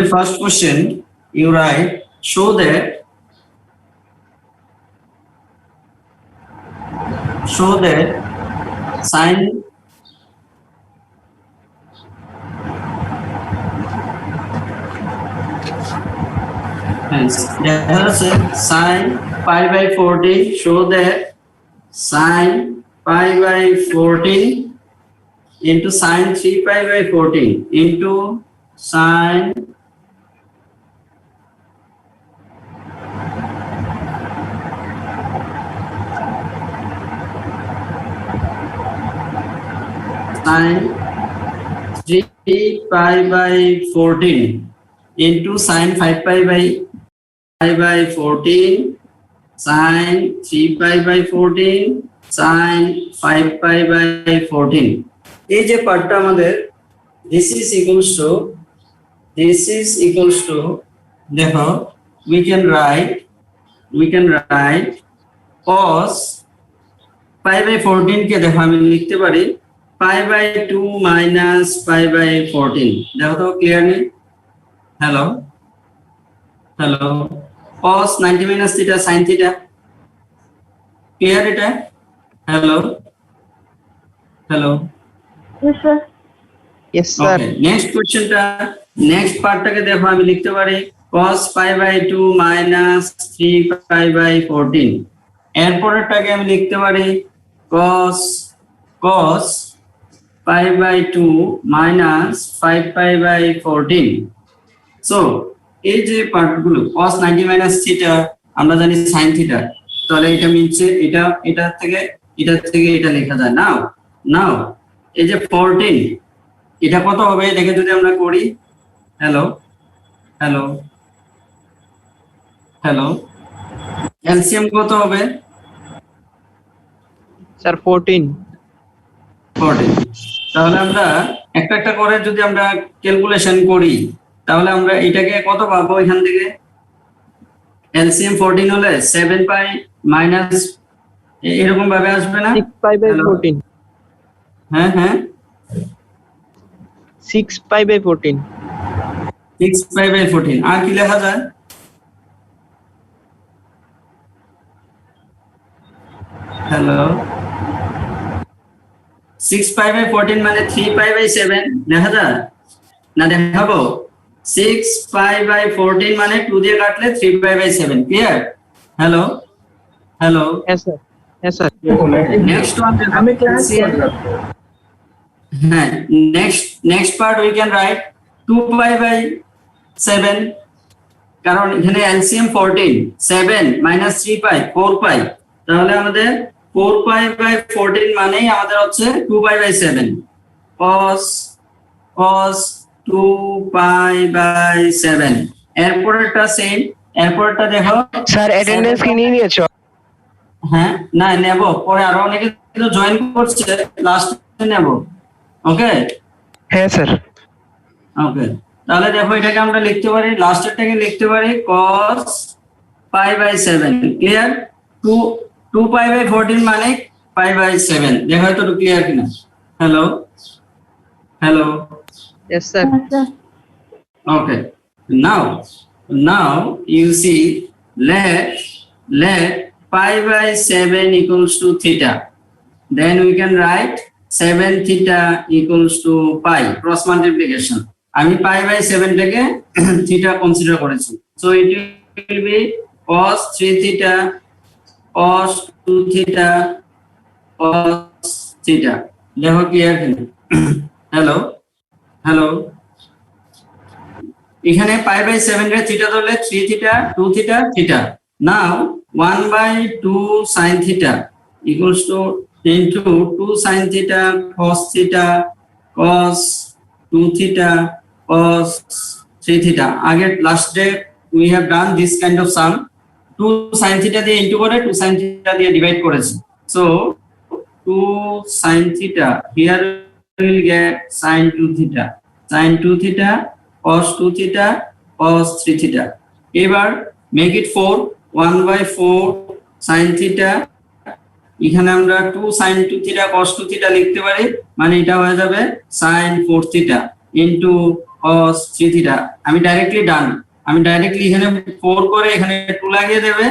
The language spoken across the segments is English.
first question, you write, show that sin sin pi by 14, show that sin pi by 14 into sin 3 pi by 14 into sin sin 3 pi by 14 into sin 5 pi by 14 sin 3 pi by 14 sin 5 pi by 14 এই যে পার্টটা আমাদের this is equals to দেখো we can write cos pi by 14 কে দেখো আমি লিখতে পারি pi by 2 minus pi by 14 দেখো তো clearly hello cos 90 minus theta sin theta clear এটা hello Yes sir. okay next question টা next part টাকে দেখো আমি লিখতে পারি cos pi by 2 minus 3 pi by 14 এর পরেরটাকে আমি লিখতে পারি cos pi by 2 minus 5 pi by 14 so এই যে পার্টগুলো cos 90 minus theta আমরা জানি sin theta তাহলে এটা মিলছে এটা থেকে এটা লেখা যায় নাও এই যে 14 এটা কত হবে দেখে যদি আমরা করি হ্যালো এলসিএম কত হবে Sir 14. তাহলে আমরা একটা করে যদি আমরা ক্যালকুলেশন করি তাহলে আমরা এটাকে কত পাবো এখান থেকে এলসিএম 14 হলে 7 পাই মাইনাস এরকম ভাবে আসবে না 6 pi by 14. হ্যাঁ 6 pi by 14. 6 pi by 14 আর কি লেখা যায় হ্যালো 6 pi by 14 মানে 3 pi by 7 লেখা যায় না দেখাবো 6 pi by 14 মানে 2 দিয়ে কাটলে 3 pi by 7 clear hello Yes sir. next one আমি ক্লাস হ্যাঁ next part we can write 2 pi by 7 কারণ এখানে এলসিএম 14 7 minus 3 pi 4 pi তাহলে আমাদের 4 pi by 14 মানেই আমাদের হচ্ছে 2 pi by 7 cos 2 pi by 7 এরপরটা সেম এরপরটা দেখো স্যার অ্যাটেন্ডেন্স কি নিয়ে নিয়েছো হ্যাঁ না নেব পরে আরো অনেকে জয়েন করছে লাস্টে নেব ওকে হ্যাঁ স্যার ওকে তাহলে দেখো এটাকে আমরা লিখতে পারি লাস্টেরটাকে লিখতে পারি cos pi by 7 clear 2 pi by 14 মানে pi by 7 দেখো তো ক্লিয়ার কিনা hello Yes sir. okay now you see let pi by 7 equals to theta then we can write 7 theta equals to pi cross multiplication আমি pi by 7 টাকে theta consider করেছি so it will be cos 3 theta cos 2 theta cos theta দেখো clear কিনা hello এখানে pi by 7 এর theta ধরলে 3 theta 2 theta theta now 1 by 2 sin theta equals to into 2 sin theta cos 2 theta cos 3 theta again last day we have done this kind of sum 2 sin theta দিয়ে into করে 2 sin theta দিয়ে divide করেছি so 2 sin theta here we will get sin 2 theta cos 2 theta cos 3 theta এবার make it 4 1 by 4 sin theta এখানে আমরা 2 sin 2 theta cos 2 theta লিখতে পারি মানে এটা হয়ে যাবে sin 4 theta into cos 3 theta আমি ডাইরেক্টলি ডান আমি ডাইরেক্টলি এখানে 4 করে এখানে 2 লাগিয়ে দেবে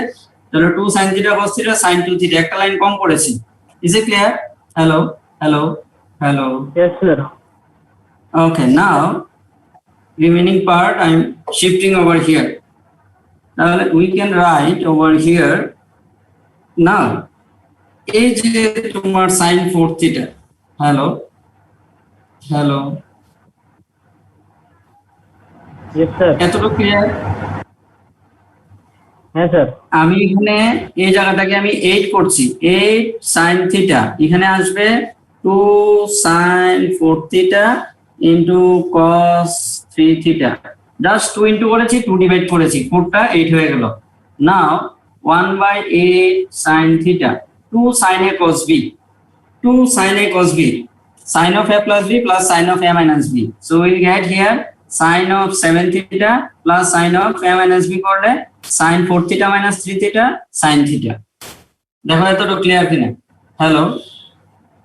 তাহলে 2 sin theta cos theta sin 2 theta একটা লাইন কম পড়েছে is it clear hello hello hello Yes, sir. okay now remaining part I'm shifting over here now we can write over here now এই যে তোমার sin 4 theta hello hello Yes, sir. এতটুকু clear হ্যাঁ sir আমি এখানে এই জায়গাটাকে আমি 8 করছি 8 sin theta এখানে আসবে 2 sin 4 theta into cos 3 theta just 2 into করেছি 2 ডিভাইড করেছি 4 টা 8 হয়ে গেল নাও 1/8 sin theta 2 sin a cos b 2 sin a cos b sin of a plus b plus sin of a minus b so we'll get here sin of 7 theta plus sin of a minus b করলে sin 4 theta minus 3 theta sin theta দেখো এতটা clear কিনা hello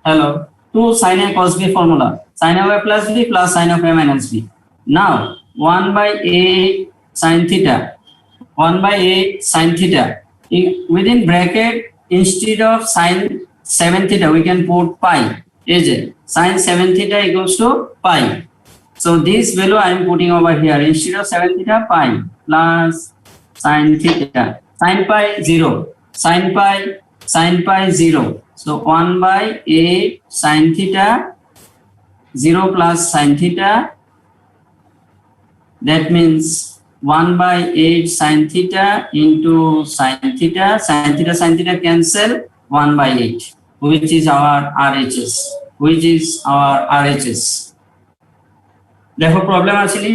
hello 2 sin a cos b formula sin of a plus b plus sin of a minus b now 1/8 sin theta 1/8 sin theta within bracket instead of sin 7 theta we can put pi is it sin 7 theta equals to pi so this value I am putting over here instead of 7 theta pi plus sin theta sin pi 0 sin pi 0 so 1/8 sin theta 0 plus sin theta that means 1/8 sin theta into sin theta cancel 1/8 which is our RHS দেখো problem আছে নি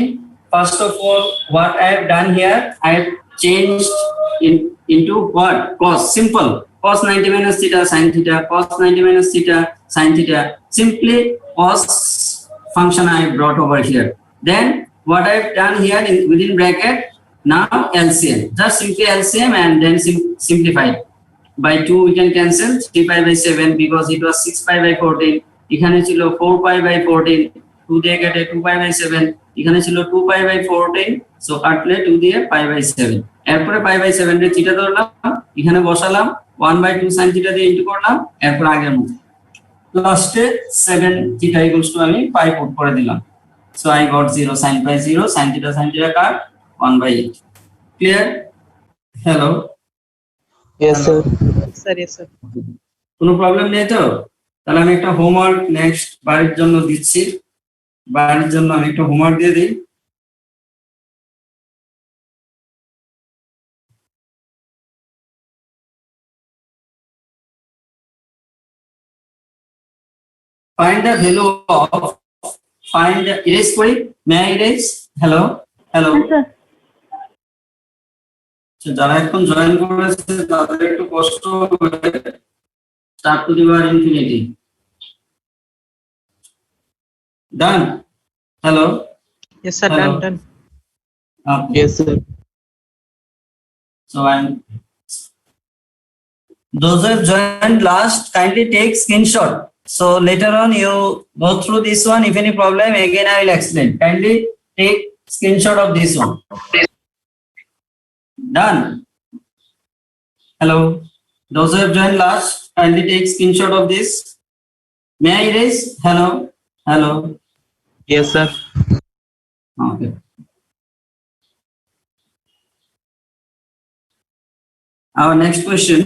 first of all what I have done here I have changed into what cos simple cos 90 minus theta sin theta cos 90 minus theta sin theta simply cos function I have brought over here then what I have done here within bracket now LCM just simply LCM and then simplify by 2 we can cancel 3 pi by 7 because it was 6 pi by 14 এখানে ছিল 4 pi by 14 2 দিয়ে কেটে 2 pi by 7 এখানে ছিল 2 pi by 14 so কাটলে 2 দিয়ে pi by 7 এরপরে pi by 7 এর থিটা ধরলাম এখানে বসালাম 1/2 sin থিটা দিয়ে ইনটু করলাম এরপর আগের মতো লাস্টে 7 থিটা ইকুয়ালস টু আমি pi পুট করে দিলাম so I got 0 sin pi 0 sin theta cut 1/8 clear hello Yes, sir. Yes, sir. কোনো প্রবলেম নেই তো তাহলে আমি একটা হোমওয়ার্ক নেক্সট বাড়ির জন্য দিচ্ছি বাড়ির জন্য আমি একটা হোমওয়ার্ক দিয়ে দিই find the value of erase করি may I erase hello যারা এখন জয়েন করেছে তাদের একটু কষ্ট হবে start to the power infinity done hello Yes, sir. Hello. Done. okay. Yes, sir. So those who have joined last kindly take screenshot so later on you go through this one if any problem again I will explain kindly take screenshot of this one done hello those who have joined last kindly take screenshot of this may I erase hello Yes, sir. okay our next question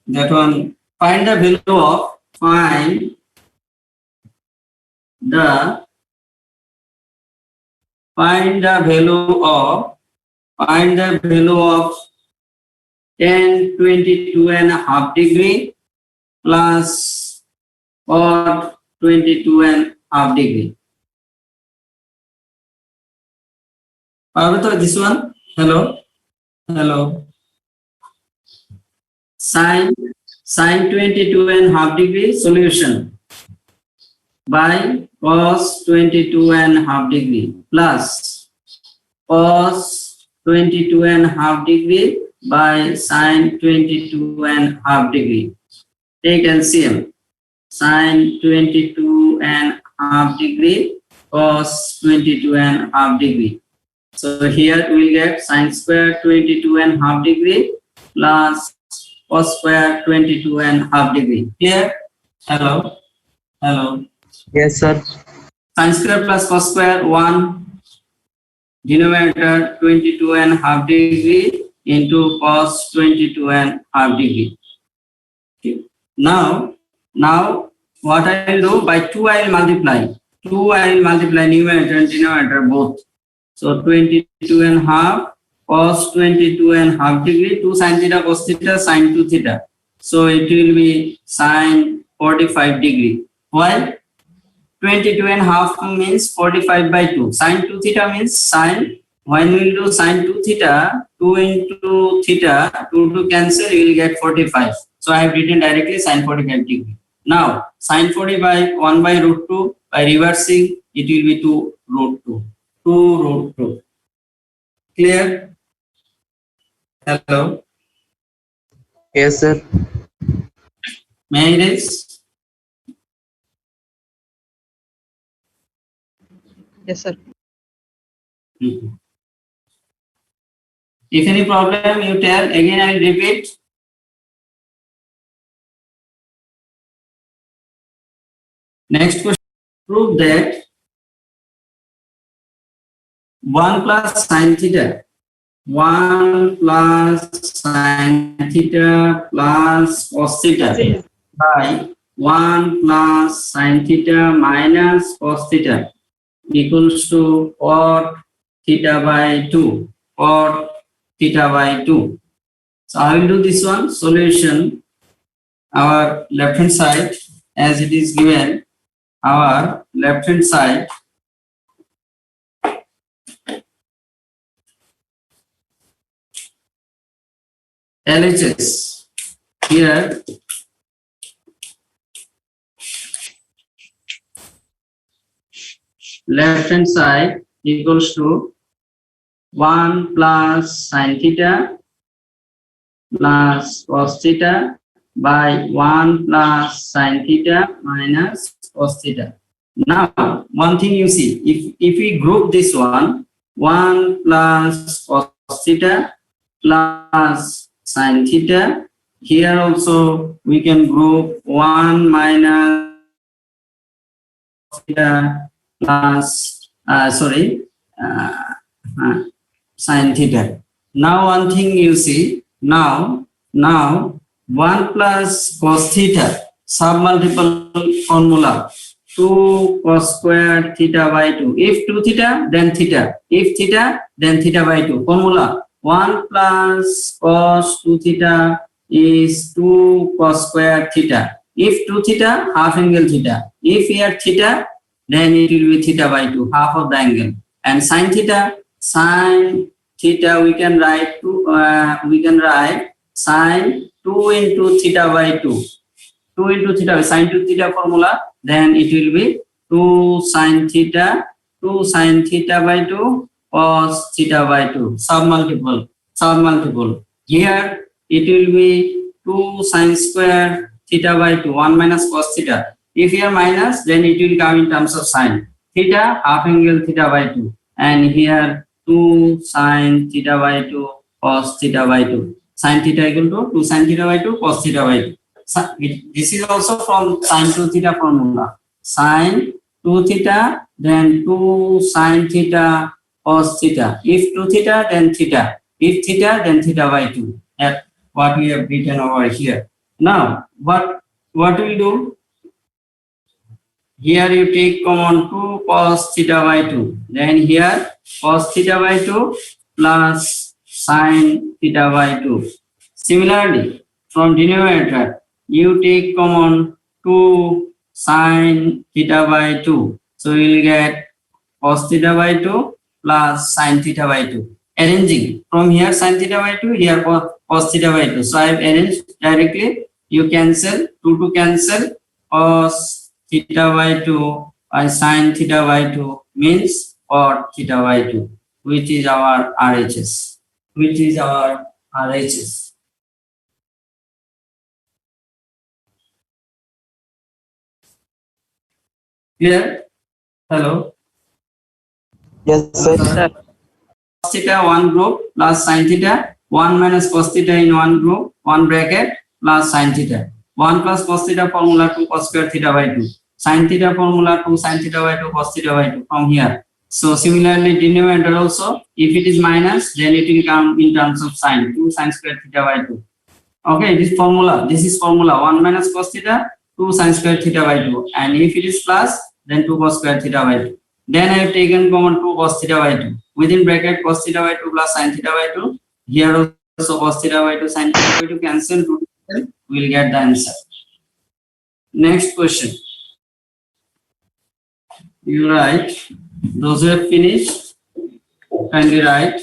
that one find the value of find the value of tan 22.5 degree plus cot 22.5 degree. This one, hello. Sin 22.5 degree solution by cos 22.5 degree plus cos 22.5 degree by sin 22.5 degree. Take LCM. Sin 22.5 degree cos 22.5 degree. So here we will get sin square 22.5 degree plus cos square 22.5 degree. Clear? Hello? Hello? Yes, sir. Sin square plus cos square 1, denominator 22.5 degree into cos 22.5 degree. Okay. Now what I will do, by 2 I will multiply. 2 I will multiply numerator and denominator both. So 22.5 cos 22.5 degree, 2 sin theta cos theta sin 2 theta. So it will be sin 45 degree. Why? 22.5 means 45 by 2. Sin 2 theta means sin. When we will do sin 2 theta, 2 into theta, 2 to cancel, you will get 45. So I have written directly sin 45 degree. Now, sin 40 by 1 by root 2, by reversing, it will be 2 root 2. 2 root 2. Clear? Hello? Yes, sir. May I erase? Yes, sir. Mhm. If any problem, you tell. Again, I will repeat. Next question. Prove that 1 plus sin theta, 1 plus sin theta plus cos theta by 1 plus sin theta minus cos theta equals to cot theta by 2. Cot theta by 2. So I will do this one. Solution. Our left hand side, as it is given, our left hand side, LHS. Here, left hand side equals to 1 plus sin theta plus cos theta by 1 plus sin theta minus cos theta. Now, one thing you see, if we group this one, 1 plus cos theta plus sin theta, here also we can group 1 minus theta plus sin theta. Now one thing you see, now 1 plus cos theta, submultiple formula, 2 cos square theta by 2. If 2 theta, then theta. If theta, then theta by 2. Formula 1 plus cos 2 theta is 2 cos square theta. If 2 theta, half angle theta. If here theta, then it will be theta by 2, half of the angle. And sin theta we can write sin 2 into theta by 2. 2 into theta, sin 2 theta formula, then it will be 2 sin theta by 2 cos theta by 2, submultiple. Here it will be 2 sin square theta by 2, 1 minus cos theta. If here minus, then it will come in terms of sin. Theta, half angle theta by 2. And here 2 sin theta by 2 cos theta by 2. Sin theta equal to 2 sin theta by 2 cos theta by 2. This is also from sin 2 theta formula. Sin 2 theta, then 2 sin theta cos theta. If 2 theta, then theta. If theta, then theta by 2. That's what we have written over here. Now, what we do? Here you take common 2 cos theta by 2. Then here cos theta by 2 plus sin theta by 2. Similarly, from denominator, you take common 2 sin theta by 2. So you will get cos theta by 2 plus sin theta by 2. Arranging from here sin theta by 2, here cos theta by 2. So I have arranged directly. You cancel, 2 to cancel, cos theta by 2 by sin theta by 2 means cot theta by 2, which is our RHS. Clear? Hello? Yes, sir. Sir. Cos theta one group plus sin theta, 1 minus cos theta in one group, one bracket plus sin theta. 1 plus cos theta formula 2 cos square theta by 2. Sin theta formula 2 sin theta by 2 cos theta by 2 from here. So similarly denominator also, if it is minus, then it will come in terms of sin, 2 sin square theta by 2. Okay, this is formula 1 minus cos theta, 2 sin square theta by 2. And if it is plus, then 2 cos square theta by 2. Then I have taken common 2 cos theta by 2. Within bracket cos theta by 2 plus sin theta by 2. Here also cos theta by 2 sin theta by 2 cancel, we will get the answer. Next question. You write. Those who have finished, kindly write.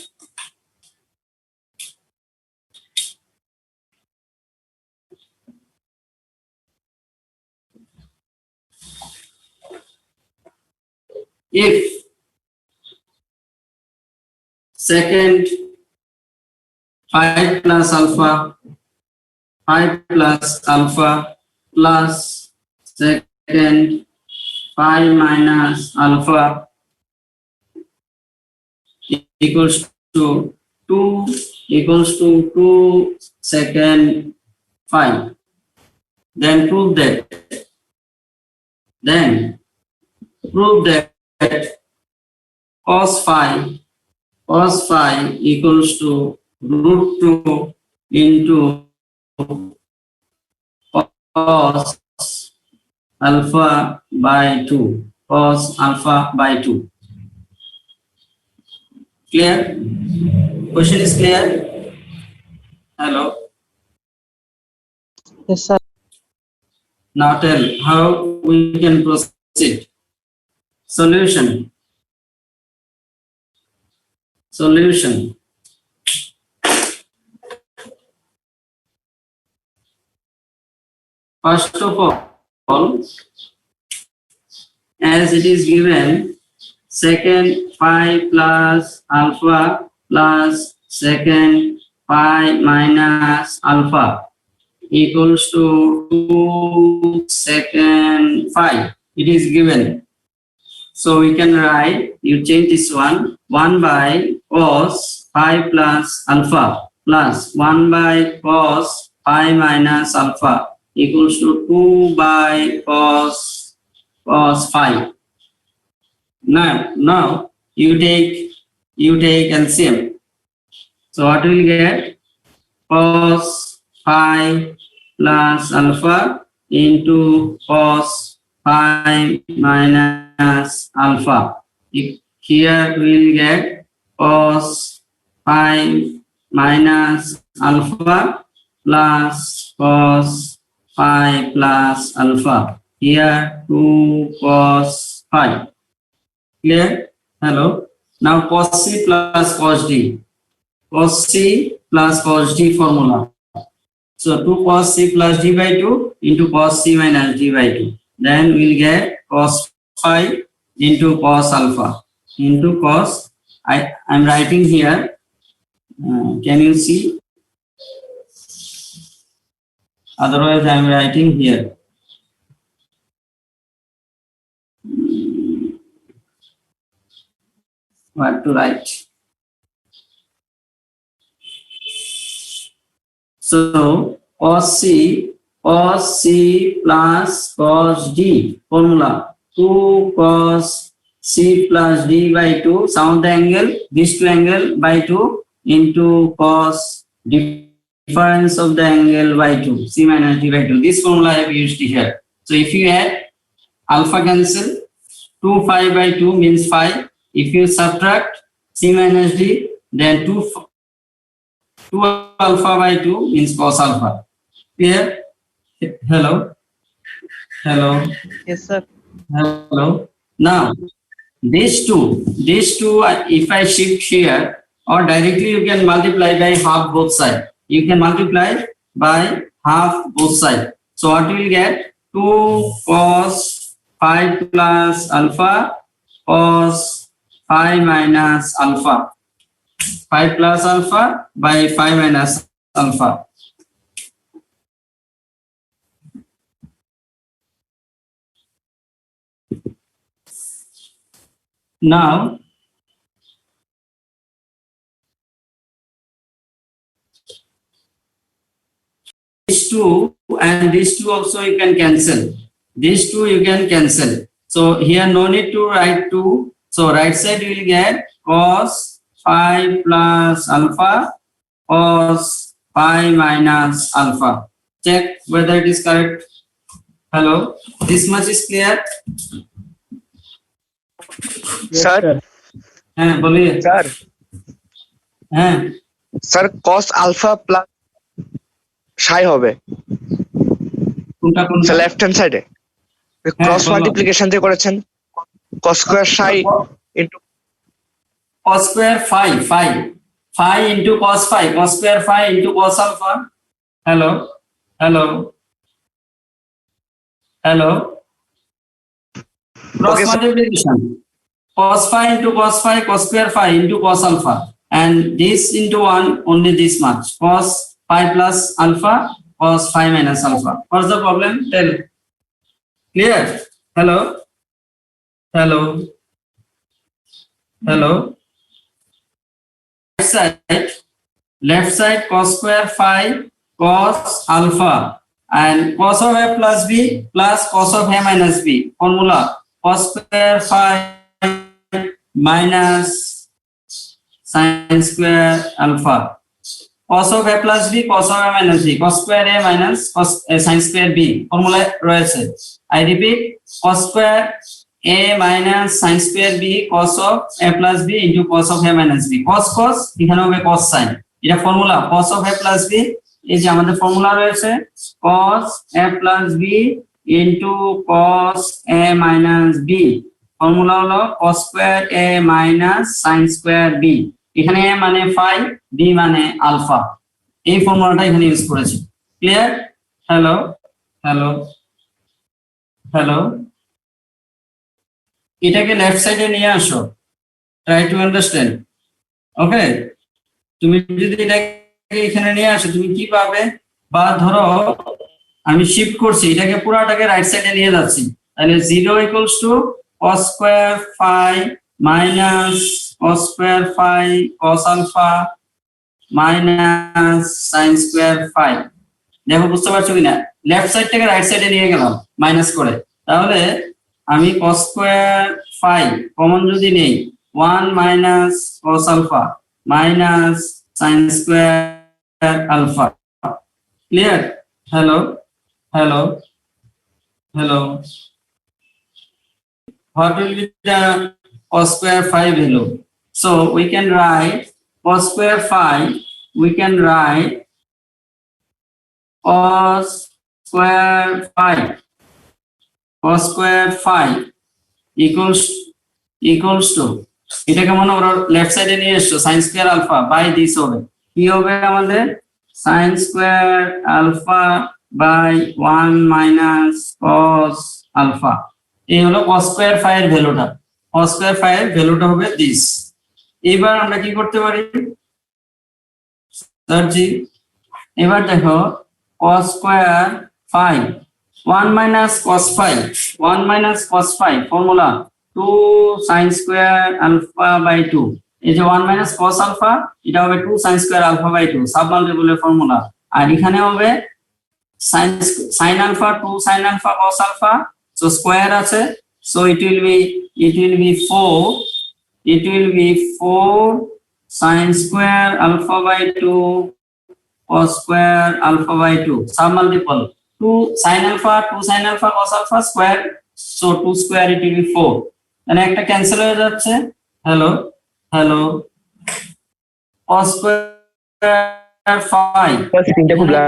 If second 5 plus alpha, 5 plus alpha plus second 5 minus alpha equals to 2 second 5. Then prove that cos phi equals to root 2 into cos alpha by 2. Cos alpha by 2. Clear? Question is clear? Hello. Yes, sir. Now tell how we can proceed. Solution. First of all, as it is given, second 5 plus alpha plus second 5 minus alpha equals to 2 second 5. It is given. So we can write, you change this one, 1 by cos 5 plus alpha plus 1 by cos 5 minus alpha equals to 2 by cos 5. Now you take LCM. So what will get? Cos 5 plus alpha into cos 5 minus alpha. Here we will get cos 5 minus alpha plus cos 5 plus alpha. Here 2 cos 5. Clear? Hello. Now cos C plus cos D. Cos C plus cos D formula. So 2 cos C plus D by 2 into cos C minus D by 2. Then we'll get cos 5 into cos alpha into cos. I'm writing here. Can you see? Otherwise, I'm writing here. What to write? So cos C plus cos D formula 2 cos C plus D by 2, sound the angle, these two angle by 2 into cos difference of the angle by 2, C minus D by 2. This formula I have used here. So if you add alpha cancel, 2 5 by 2 means 5. If you subtract C minus D, then 2 alpha by 2 means cos alpha. Clear? Hello? Yes, sir. Hello? Now, these two, if I shift here, or directly you can multiply by half both sides. You can multiply by half both sides. So what you will get? 2 cos 5 plus alpha cos 5 minus alpha. 5 plus alpha by 5 minus alpha. Now two and these two also you can cancel. These two you can cancel. So here no need to write 2. So right side you will get cos phi plus alpha cos phi minus alpha. Check whether it is correct. Hello, this much is clear? Yes, Sir. sir. हाँ बोलिए. Sir हाँ sir cos alpha plus psi হবে কোনটা কোনটা? Sir left hand সাইডে cross বলো। Multiplication দিয়ে করেছেন cos square psi into cos square phi into cos phi, cos square phi into cos alpha. Hello, cross Okay, sir. multiplication, cos phi into cos phi, cos square phi into cos alpha, and this into 1, only this much, cos phi plus alpha cos phi minus alpha. What's the problem? Tell. Clear? Hello. Left side cos square phi cos alpha and cos of a plus b plus cos of a minus b. Formula cos square phi minus sin square alpha. Cos of a plus b cos of a minus b, cos square a minus cos sin square b. Formula রয়েছে. I repeat, cos square a minus sin square b cos of a plus b into cos of a minus b. Cos এখানে হবে cos sin. এটা formula cos of a plus b, এই যে আমাদের formula রয়েছে cos a plus b into cos a minus b. Formula হলো cos square a minus sin square b. এখানে a মানে phi, b মানে আলফা। এই ফর্মুলাটা এখানে ইউজ করেছি। ক্লিয়ার? হ্যালো এটাকে লেফট সাইডে নিয়ে আসো। Try to understand. ওকে, তুমি যদি এটাকে এখানে নিয়ে আসো তুমি কি পাবে? বা ধরো আমি শিফট করছি, এটাকে পুরাটাকে রাইট সাইডে নিয়ে যাচ্ছি, তাহলে 0 equals to cos square phi minus cos square phi cos alpha minus sin square phi। দেখো বুঝতে পারছো কিনা? লেফট সাইড থেকে রাইট সাইডে নিয়ে গেলাম মাইনাস করে, তাহলে আমি cos স্কয়ার phi কমন যদি নেই 1 minus cos alpha minus sin square alpha. Clear? Hello what will be the cos square phi value? So we can write cos square phi, we can write cos square phi equals to এটাকে মনে করো left সাইডে নিয়ে এসছো sin square alpha by this হবে, কি হবে আমাদের sin square alpha by 1 minus cos alpha। এই হলো cos square phi এর ভ্যালুটা। cos square phi এর ভ্যালুটা হবে this। এবার আমরা কি করতে পারি স্যারজি? এবার দেখো cos square phi 1 minus cos phi formula 2 sin square alpha by 2। এই যে 1 minus cos alpha এটা হবে 2 sin square alpha by 2 সাব মাল্টিপলের ফর্মুলা। আর এখানে হবে sin alpha 2 sin alpha cos alpha, so square আছে, so it will be 4 sin square alpha by 2 cos square alpha by 2 sub multiple 2 sin alpha cos alpha square, so 2 square it will be 4, মানে একটা cancel হয়ে যাচ্ছে। Hello cos square phi স্ক্রিনটা খুব blur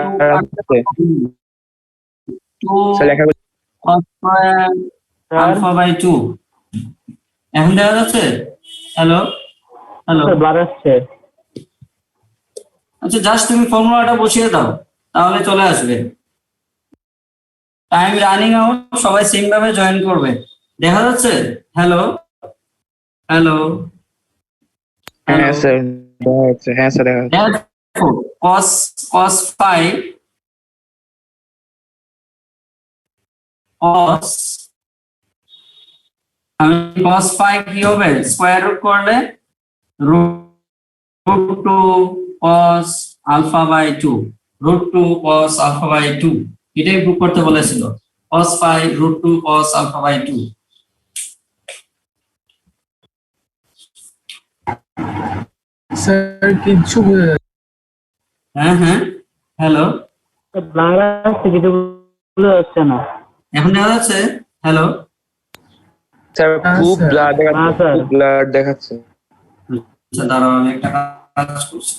আছে 2 sir লেখা cos square alpha by 2 এখন দেখা যাচ্ছে? হ্যালো ব্লার আসছে। আচ্ছা, জাস্ট তুমি ফর্মুলাটা বসিয়ে দাও তাহলে চলে আসবে। টাইম রানিং আউট, সবাই সেম ভাবে জয়েন করবে। দেখা যাচ্ছে? হ্যালো হ্যাঁ স্যার দেখা যাচ্ছে, হ্যাঁ স্যার দেখা যাচ্ছে। দেখো cos phi cos phi কি হবে? স্কয়ার রুট করলে √2 cos alpha by 2 √2 cos alpha by 2 এটাই প্রুফ করতে বলেছিল cos phi √2 cos alpha by 2 sir কিছু বোঝা যাচ্ছে হ্যাঁ হ্যাঁ হ্যালো বাংলা আসছে কিছু বোঝা যাচ্ছে না। এখন দেখা যাচ্ছে হ্যালো স্যার খুব স্যার। ব্লাড হ্যাঁ, দেখাচ্ছে স্যার। খুব ব্লাড দেখাচ্ছে আচ্ছা দাঁড়াও আমি একটা কাজ করছি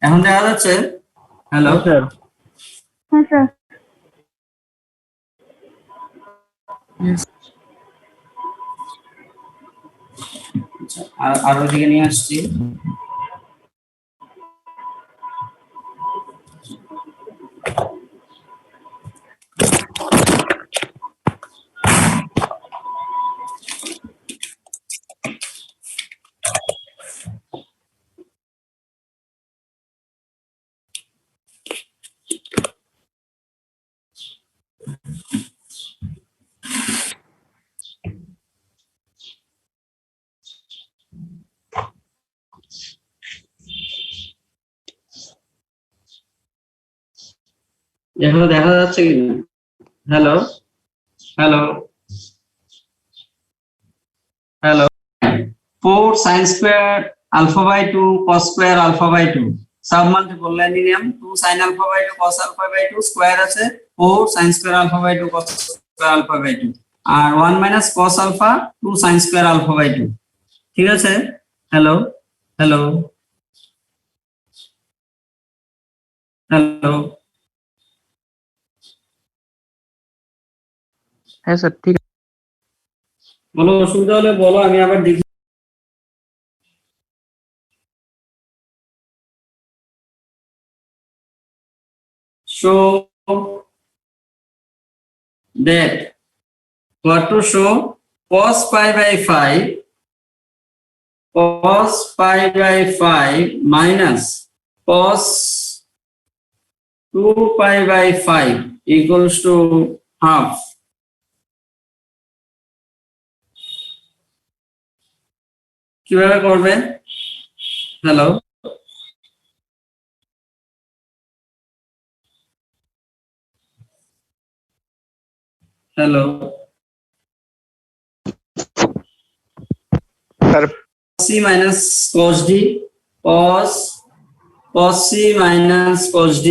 এখন দেখা যাচ্ছে হ্যালো স্যার আর ওইদিকে নিয়ে আসছি এখানে দেখা যাচ্ছে কি hello hello hello 4 sin square alpha by 2 cos square alpha by 2 sub multiple লাইনে নিলাম 2 sin alpha by 2 cos alpha by 2 square আছে 4 sin square alpha by 2 cos square alpha by 2 R 1 minus cos alpha 2 sin square alpha by 2 ঠিক আছে hello hello hello হ্যাঁ sir ঠিক আছে বলো অসুবিধা হলে বলো আমি আবার দেখি show that what to show cos pi by 5 cos pi by 5 minus cos 2 pi by 5 equals to half কিভাবে করবে hello hello sir c minus cos d cos c minus cos d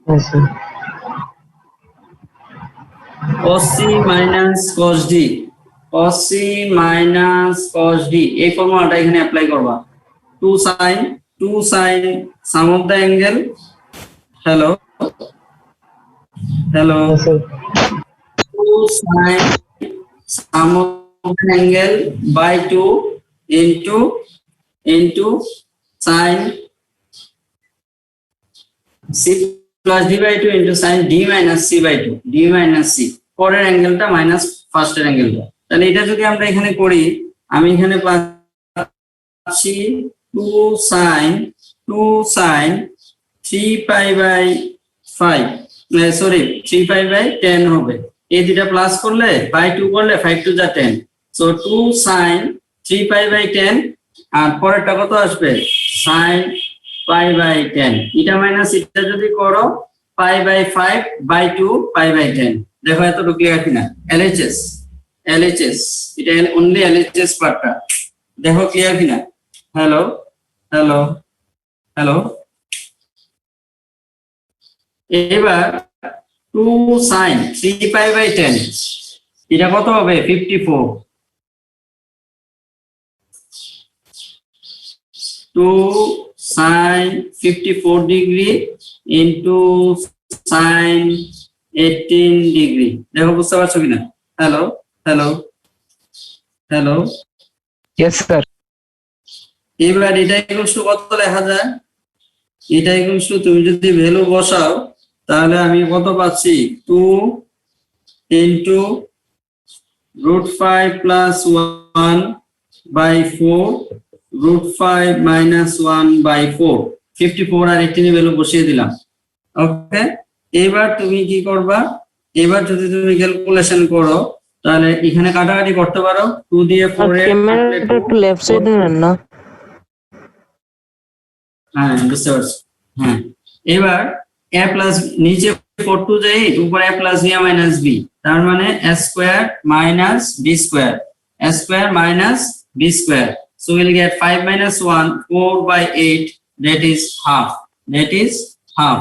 হ্যাঁ sir cos c minus cos d cos c minus cos d এই ফর্মুলাটা এখানে apply করবা 2 sin sum of the angle hello hello sir 2 sin sum of the angle by 2 into sin c plus d by 2 into sin d minus c by 2 d minus c পরের অ্যাঙ্গেলটা minus ফার্স্টের অ্যাঙ্গেলটা তাহলে এটা যদি আমরা এখানে করি আমি এখানে পাচ্ছি 2 sin 3 pi by 5 sorry 3 pi by 10 হবে এই দুটো প্লাস করলে বাই 2 করলে 5 টু যা 10 সো 2 sin 3 pi by 10 আর পরেরটা কত আসবে sin pi by 10 এটা মাইনাস এটা যদি করো pi by 5 by 2 pi by 10 দেখো এত ক্লিয়ার কিনা LHS এটা অনলি LHS পার্টটা দেখো ক্লিয়ার কিনা হ্যালো হ্যালো হ্যালো এবার 2 sin 3 pi by 10 এটা কত হবে 54 2 sin 54 degree into sin 18 degree দেখো বুঝতে পারছো কিনা hello hello hello yes sir এবার এটা ইকুয়ালস টু কত লেখা যায় এটা ইকুয়ালস টু তুমি যদি ভ্যালু বসাও তাহলে আমি কত পাচ্ছি 2 into √5 plus 1 by 4 √5 minus 1 by 4 54 আর 18 এর ভ্যালু বসিয়ে দিলাম ওকে এবার তুমি কি করবা এবার যদি তুমি ক্যালকুলেশন করো তাহলে এখানে কাটাকাটি করতে পারো 2 দিয়ে 4 এর ক্যামেরাটা একটু লেফট সাইডে নেন না। হ্যাঁ বুঝতে পারছি। হ্যাঁ এবার a প্লাস নিচে 4 টু যায় 8 উপরে a plus b minus b, তার মানে a square minus b square, a square minus b square, so we'll get 5 minus 1 4 by 8, that is half, that is half.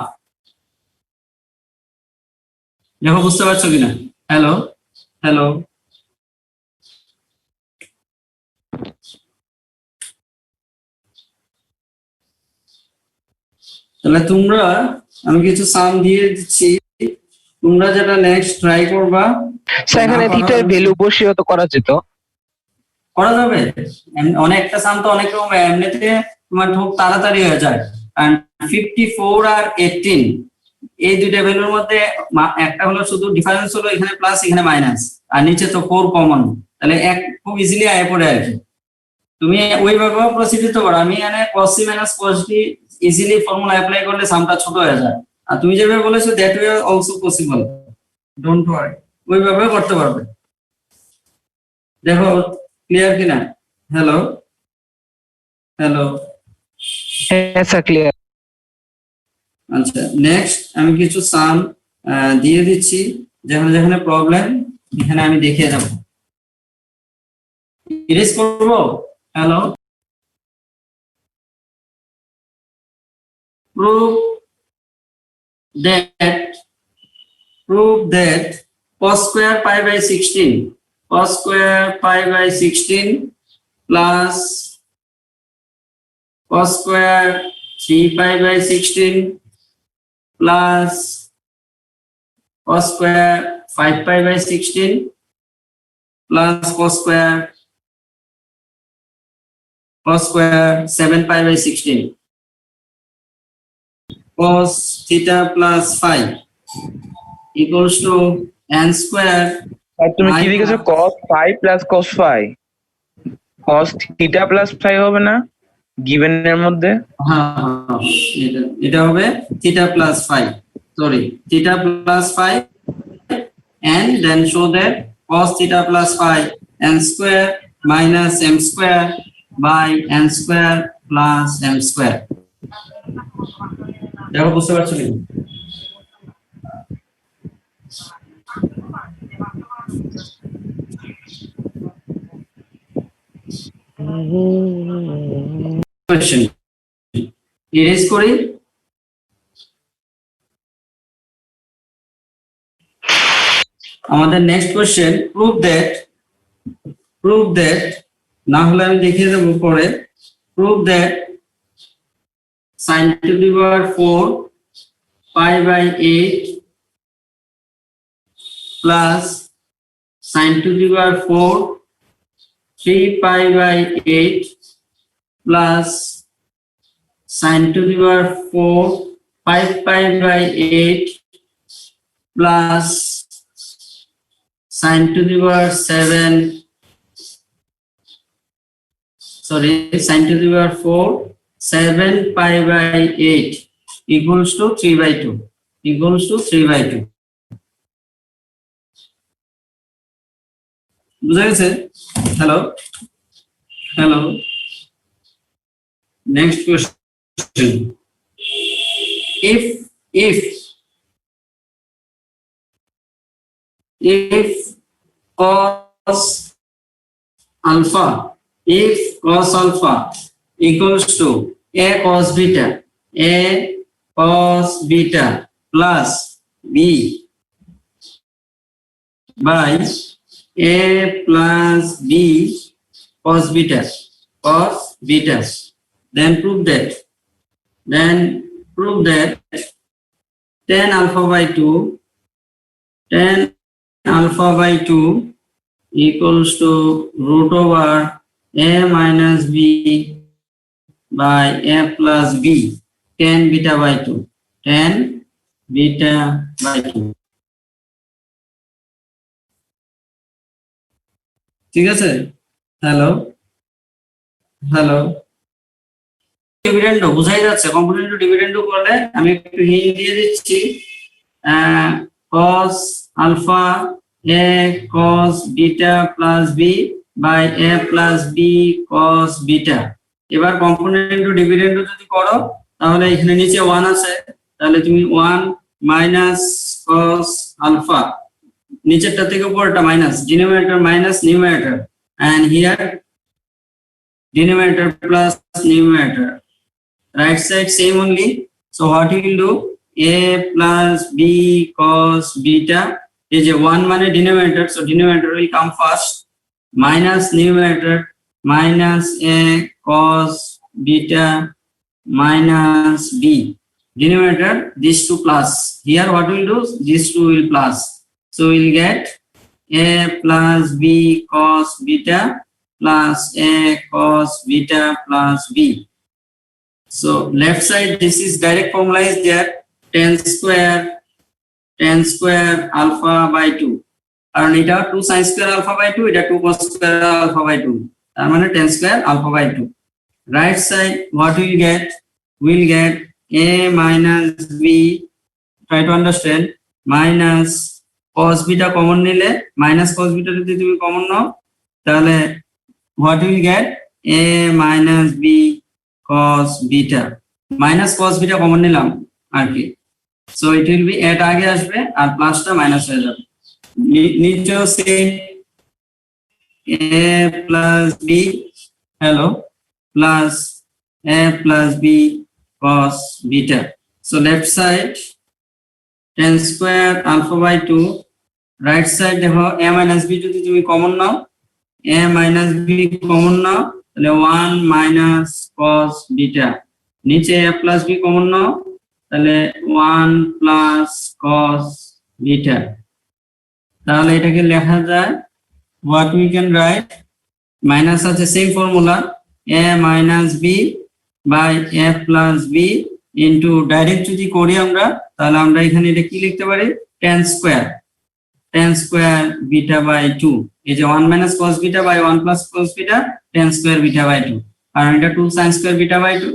দেখো বুঝতে পারছো কিনা? হ্যালো হ্যালো তাহলে তোমরা, আমি কিছু সাম দিয়ে দিচ্ছি, তোমরা যেটা নেক্সট ট্রাই করবা স্যার এখানে থিটার ভ্যালু বসিয়ে তো করা যেত। করা যাবে। অনেকটা সাম তো অনেক রকম, এমনিতে তোমার খুব তাড়াতাড়ি হয়ে যায়। and 54 আর 18 এই দুইটা ভ্যালুর মধ্যে একটা হলো শুধু ডিফারেন্স হলো এখানে প্লাস এখানে মাইনাস, আর নিচে তো 4 কমন, তাহলে এক খুব ইজিলি আয় পড়ে আর কি। তুমি ওইভাবেও প্রসিড করতে পারো। আমি এখানে cos c minus cos d easily formula apply করলে সামটা ছোট হয়ে যায়, আর তুমি যেভাবে বলেছো that way also possible, don't worry, ওইভাবে করতে পারবে। দেখো ক্লিয়ার কিনা? হ্যালো হ্যালো হ্যাঁ স্যার ক্লিয়ার। আচ্ছা নেক্সট আমি কিছু সাম দিয়ে দিচ্ছি, যেখানে যেখানে প্রবলেম এখানে আমি দেখিয়ে দেবো। ইরেজ করবো। Hello prove that cos square pi by 16 plus cos square 3 pi by 16 plus cos square 5 pi by 16 plus cos square 7 pi by 16 cos theta plus 5 equals to n square. আর তুমি কি লিখেছো? cos 5 plus cos 5 cos theta plus 5 হবে না given এর মধ্যে? হ্যাঁ এটা হবে theta plus 5, sorry theta plus 5 and then show that cos theta plus 5 n square minus m square by n square plus m square. দেখো বুঝতে পারছো কি? কোশ্চেন ইরেজ করি। আমাদের নেক্সট কোশ্চেন prove that না হলে আমি দেখিয়ে দেবো পরে। prove that sin to the power 4 pi by 8 plus sin to the power 4 3 pi by 8 plus sin to the power 4 5 pi by 8 plus sin to the power 7, sorry sin to the power 4 7 pi by 8 equals to 3 by 2, equals to 3 by 2. বুঝা গেছে? Hello hello next question, if cos alpha equals to a cos beta plus b by a plus b cos beta, then prove that tan alpha by 2 equals to root over a minus b by a plus b tan beta by 2, ঠিক আছে? Hello hello ডিভিডেন্ডও বোঝাই যাচ্ছে। Component ডিভিডেন্ডও করলে আমি একটু hint দিয়ে দিচ্ছি। cos alpha a cos beta plus b by a plus b cos beta। এবার কম্পোনেন্ট টু ডিভিডেন্ড যদি করো তাহলে এখানে নিচে 1 আছে, তাহলে তুমি 1 মাইনাস cos আলফা, নিচেরটা থেকে উপরটা minus, denominator minus numerator, and here denominator plus numerator, right side same only. So what you will do, a plus b cos beta is a 1 মানে denominator, so denominator will come first, minus numerator minus a cos beta minus b, denominator these two plus, here what we will do, these two will plus, so we will get a plus b cos beta plus a cos beta plus b. So left side, this is direct formula is there, tan square alpha by 2, কারণ এটা 2 sin square alpha by 2, এটা 2 cos square alpha by 2, তার মানে tan square alpha by 2. Right side what we will get, we'll get a minus b, try to understand, minus cos beta common নিলে, minus cos beta যদি তুমি common নাও তাহলে what we will get, a minus b cos beta, minus cos beta common নিলাম আর কি, so it will be এটা আগে আসবে আর প্লাসটা মাইনাস হয়ে যাবে, নিচেও same a plus b, hello, plus a plus b cos beta. So left side tan square alpha by 2, right side দেখো a minus b যদি তুমি কমন নাও, a minus b কমন নাও তাহলে 1 minus cos beta, নিচে a plus b common নাও তাহলে 1 plus cos beta, তাহলে এটাকে লেখা যায়, what we can write, minus আছে same formula, a minus b by a plus b into, direct যদি করি আমরা তাহলে আমরা এখানে এটা কি লিখতে পারি, tan square beta by 2, এই যে 1 minus cos beta by 1 plus cos beta, tan square beta by 2, আর এটা 2 sin square beta by 2,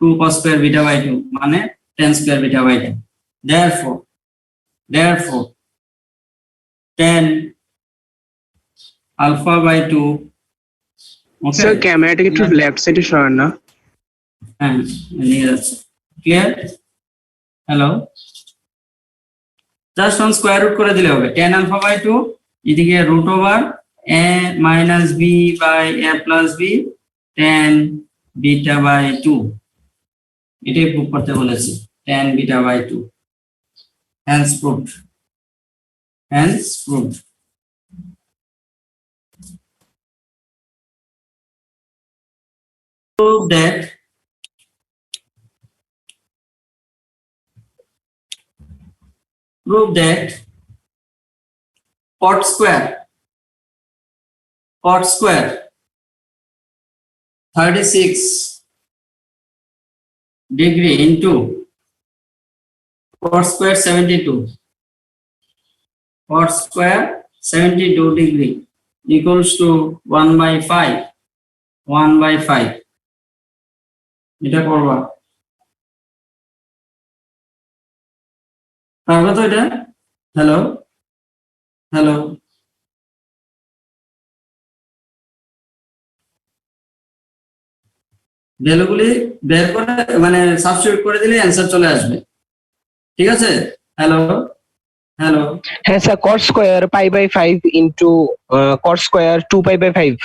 2 cos square beta by 2 মানে tan square beta by 2, therefore tan alpha by 2, okay, sir ক্যামেরাটাকে একটু left সাইডে সরান না। হ্যাঁ নিয়ে যাচ্ছে, clear, hello, just on square root করে দিলে হবে, tan alpha by 2 এদিকে root over a minus b by a plus b tan beta by 2, এটাই প্রুফ করতে বলেছি, tan beta by 2, hence proved. Prove that cot square 36 degree into cot square 72 degree equals to 1 by 5, এটা করবা পারবে তো এটা, hello ভ্যালুগুলি বের করে মানে সাবস্টিটিউট করে দিলে অ্যান্সার চলে আসবে, ঠিক আছে, হ্যালো, হ্যাঁ sir cos square pi by 5 into cos square 2 pi by 5